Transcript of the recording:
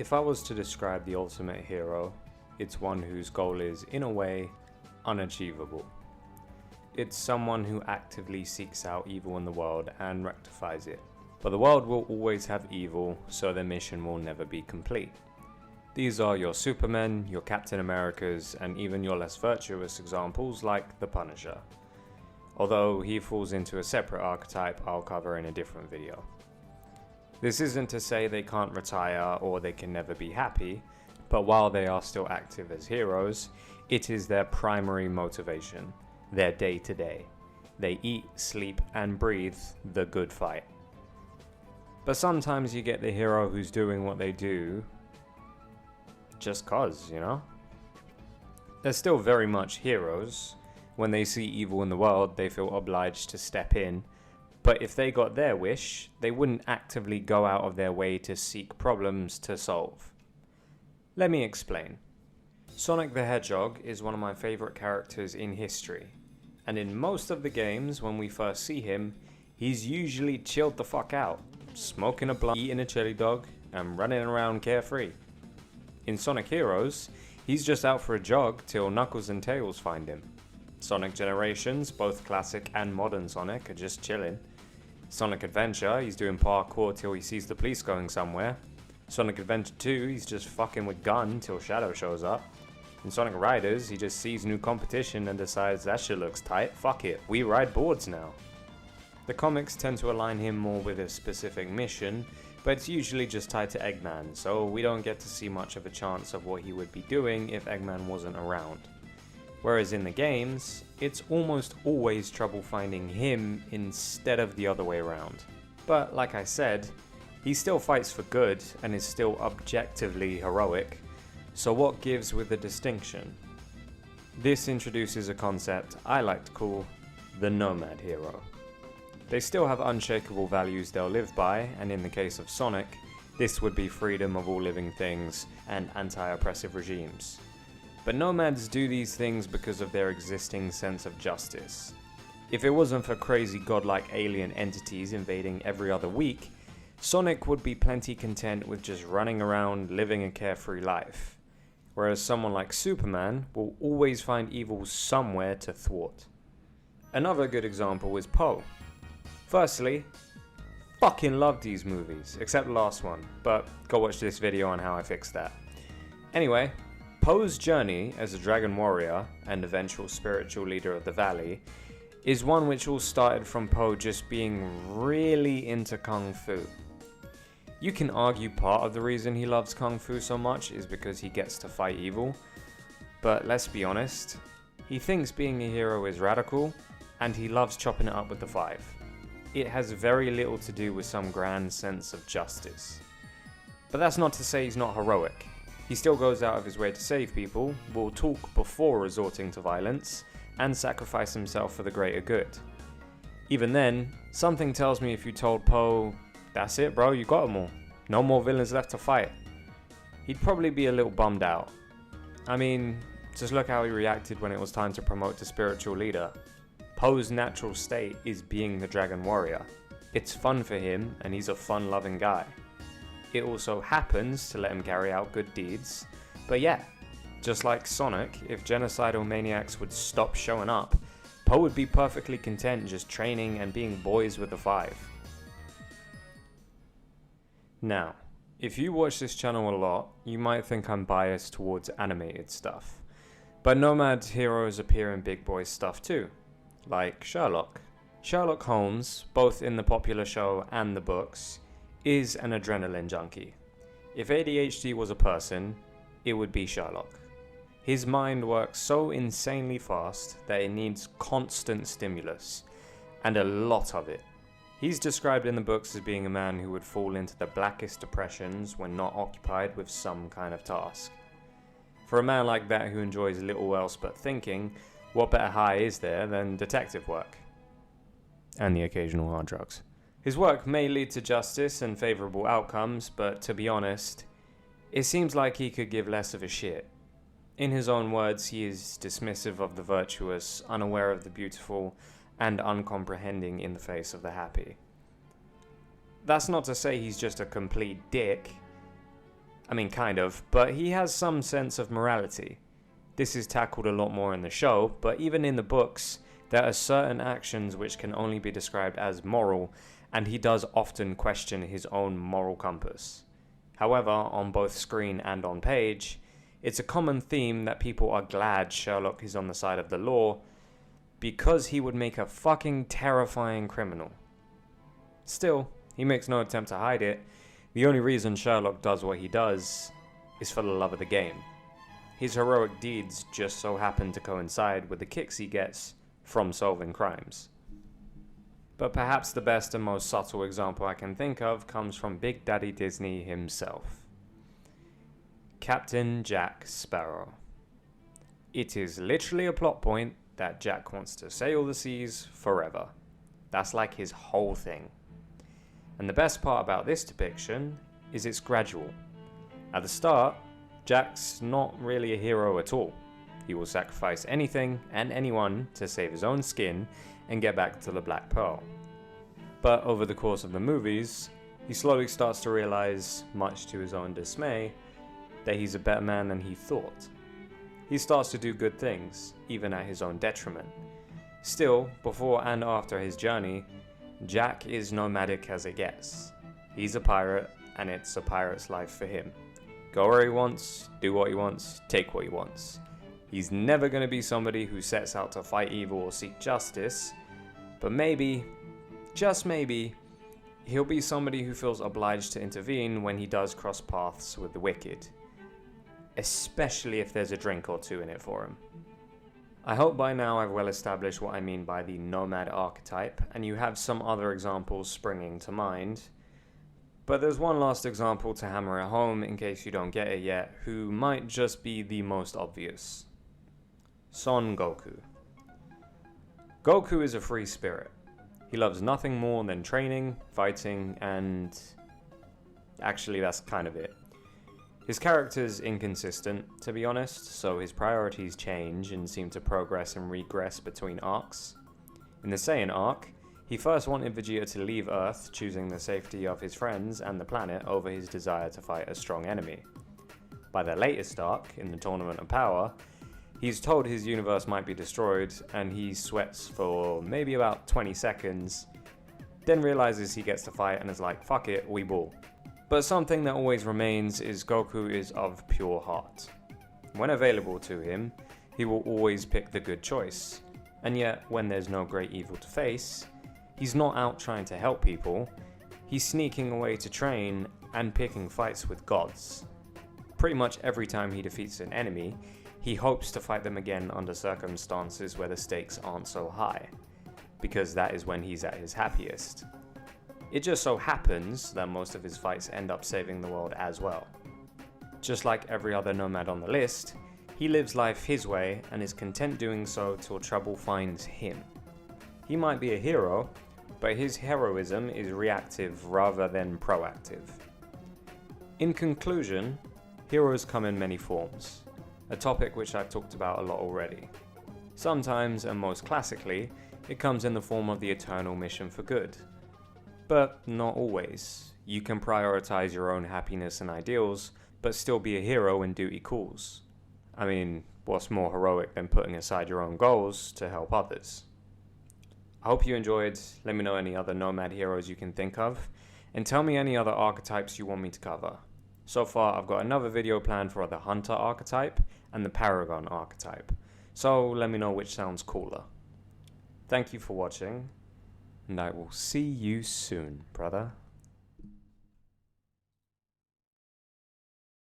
If I was to describe the ultimate hero, it's one whose goal is, in a way, unachievable. It's someone who actively seeks out evil in the world and rectifies it. But the world will always have evil, so their mission will never be complete. These are your Supermen, your Captain Americas, and even your less virtuous examples like the Punisher. Although he falls into a separate archetype I'll cover in a different video. This isn't to say they can't retire or they can never be happy, but while they are still active as heroes, it is their primary motivation, their day-to-day. They eat, sleep, and breathe the good fight. But sometimes you get the hero who's doing what they do just cause, you know? They're still very much heroes. When they see evil in the world, they feel obliged to step in. But if they got their wish, they wouldn't actively go out of their way to seek problems to solve. Let me explain. Sonic the Hedgehog is one of my favorite characters in history. And in most of the games, when we first see him, he's usually chilled the fuck out, smoking a blunt, eating a chili dog, and running around carefree. In Sonic Heroes, he's just out for a jog till Knuckles and Tails find him. Sonic Generations, both classic and modern Sonic, are just chilling. Sonic Adventure, he's doing parkour till he sees the police going somewhere. Sonic Adventure 2, he's just fucking with Gun till Shadow shows up. In Sonic Riders, he just sees new competition and decides that shit looks tight, fuck it, we ride boards now. The comics tend to align him more with a specific mission, but it's usually just tied to Eggman, so we don't get to see much of a chance of what he would be doing if Eggman wasn't around. Whereas in the games, it's almost always trouble finding him instead of the other way around. But like I said, he still fights for good and is still objectively heroic, so what gives with the distinction? This introduces a concept I like to call the Nomad Hero. They still have unshakable values they'll live by, and in the case of Sonic, this would be freedom of all living things and anti-oppressive regimes. But nomads do these things because of their existing sense of justice. If it wasn't for crazy godlike alien entities invading every other week, Sonic would be plenty content with just running around living a carefree life. Whereas someone like Superman will always find evil somewhere to thwart. Another good example is Poe. Firstly, fucking love these movies, except the last one, but go watch this video on how I fixed that. Anyway, Poe's journey as a dragon warrior and eventual spiritual leader of the valley is one which all started from Poe just being really into Kung Fu. You can argue part of the reason he loves Kung Fu so much is because he gets to fight evil, but let's be honest, he thinks being a hero is radical, and he loves chopping it up with the Five. It has very little to do with some grand sense of justice. But that's not to say he's not heroic. He still goes out of his way to save people, will talk before resorting to violence, and sacrifice himself for the greater good. Even then, something tells me if you told Poe, "That's it bro, you got them all, no more villains left to fight," he'd probably be a little bummed out. I mean, just look how he reacted when it was time to promote the spiritual leader. Poe's natural state is being the dragon warrior. It's fun for him, and he's a fun-loving guy. It also happens to let him carry out good deeds, but yeah, just like Sonic, if genocidal maniacs would stop showing up, Poe would be perfectly content just training and being boys with the Five. Now, if you watch this channel a lot, you might think I'm biased towards animated stuff, but Nomad heroes appear in big boy stuff too, like Sherlock. Sherlock Holmes, both in the popular show and the books, is an adrenaline junkie. If ADHD was a person, it would be Sherlock. His mind works so insanely fast that it needs constant stimulus, and a lot of it. He's described in the books as being a man who would fall into the blackest depressions when not occupied with some kind of task. For a man like that who enjoys little else but thinking, what better high is there than detective work? And the occasional hard drugs. His work may lead to justice and favourable outcomes, but to be honest, it seems like he could give less of a shit. In his own words, he is dismissive of the virtuous, unaware of the beautiful, and uncomprehending in the face of the happy. That's not to say he's just a complete dick. I mean, kind of, but he has some sense of morality. This is tackled a lot more in the show, but even in the books, there are certain actions which can only be described as moral, and he does often question his own moral compass. However, on both screen and on page, it's a common theme that people are glad Sherlock is on the side of the law, because he would make a fucking terrifying criminal. Still, he makes no attempt to hide it. The only reason Sherlock does what he does is for the love of the game. His heroic deeds just so happen to coincide with the kicks he gets from solving crimes. But perhaps the best and most subtle example I can think of comes from Big Daddy Disney himself. Captain Jack Sparrow. It is literally a plot point that Jack wants to sail the seas forever. That's like his whole thing. And the best part about this depiction is it's gradual. At the start, Jack's not really a hero at all. He will sacrifice anything and anyone to save his own skin and get back to the Black Pearl. But over the course of the movies, he slowly starts to realize, much to his own dismay, that he's a better man than he thought. He starts to do good things, even at his own detriment. Still, before and after his journey, Jack is nomadic as it gets. He's a pirate, and it's a pirate's life for him. Go where he wants, do what he wants, take what he wants. He's never going to be somebody who sets out to fight evil or seek justice, but maybe, just maybe, he'll be somebody who feels obliged to intervene when he does cross paths with the wicked. Especially if there's a drink or two in it for him. I hope by now I've well established what I mean by the nomad archetype, and you have some other examples springing to mind. But there's one last example to hammer it home in case you don't get it yet, who might just be the most obvious. Son Goku. Goku is a free spirit. He loves nothing more than training, fighting, and actually that's kind of it. His character's inconsistent, to be honest, so his priorities change and seem to progress and regress between arcs. In the Saiyan arc, he first wanted Vegeta to leave Earth, choosing the safety of his friends and the planet over his desire to fight a strong enemy. By the latest arc, in the Tournament of Power, he's told his universe might be destroyed, and he sweats for maybe about 20 seconds, then realizes he gets to fight and is like, fuck it, we ball. But something that always remains is Goku is of pure heart. When available to him, he will always pick the good choice. And yet, when there's no great evil to face, he's not out trying to help people, he's sneaking away to train and picking fights with gods. Pretty much every time he defeats an enemy, he hopes to fight them again under circumstances where the stakes aren't so high, because that is when he's at his happiest. It just so happens that most of his fights end up saving the world as well. Just like every other nomad on the list, he lives life his way and is content doing so till trouble finds him. He might be a hero, but his heroism is reactive rather than proactive. In conclusion, heroes come in many forms, a topic which I've talked about a lot already. Sometimes, and most classically, it comes in the form of the eternal mission for good. But not always. You can prioritize your own happiness and ideals, but still be a hero when duty calls. I mean, what's more heroic than putting aside your own goals to help others? I hope you enjoyed. Let me know any other nomad heroes you can think of, and tell me any other archetypes you want me to cover. So far, I've got another video planned for the Hunter archetype and the Paragon archetype, so let me know which sounds cooler. Thank you for watching, and I will see you soon, brother.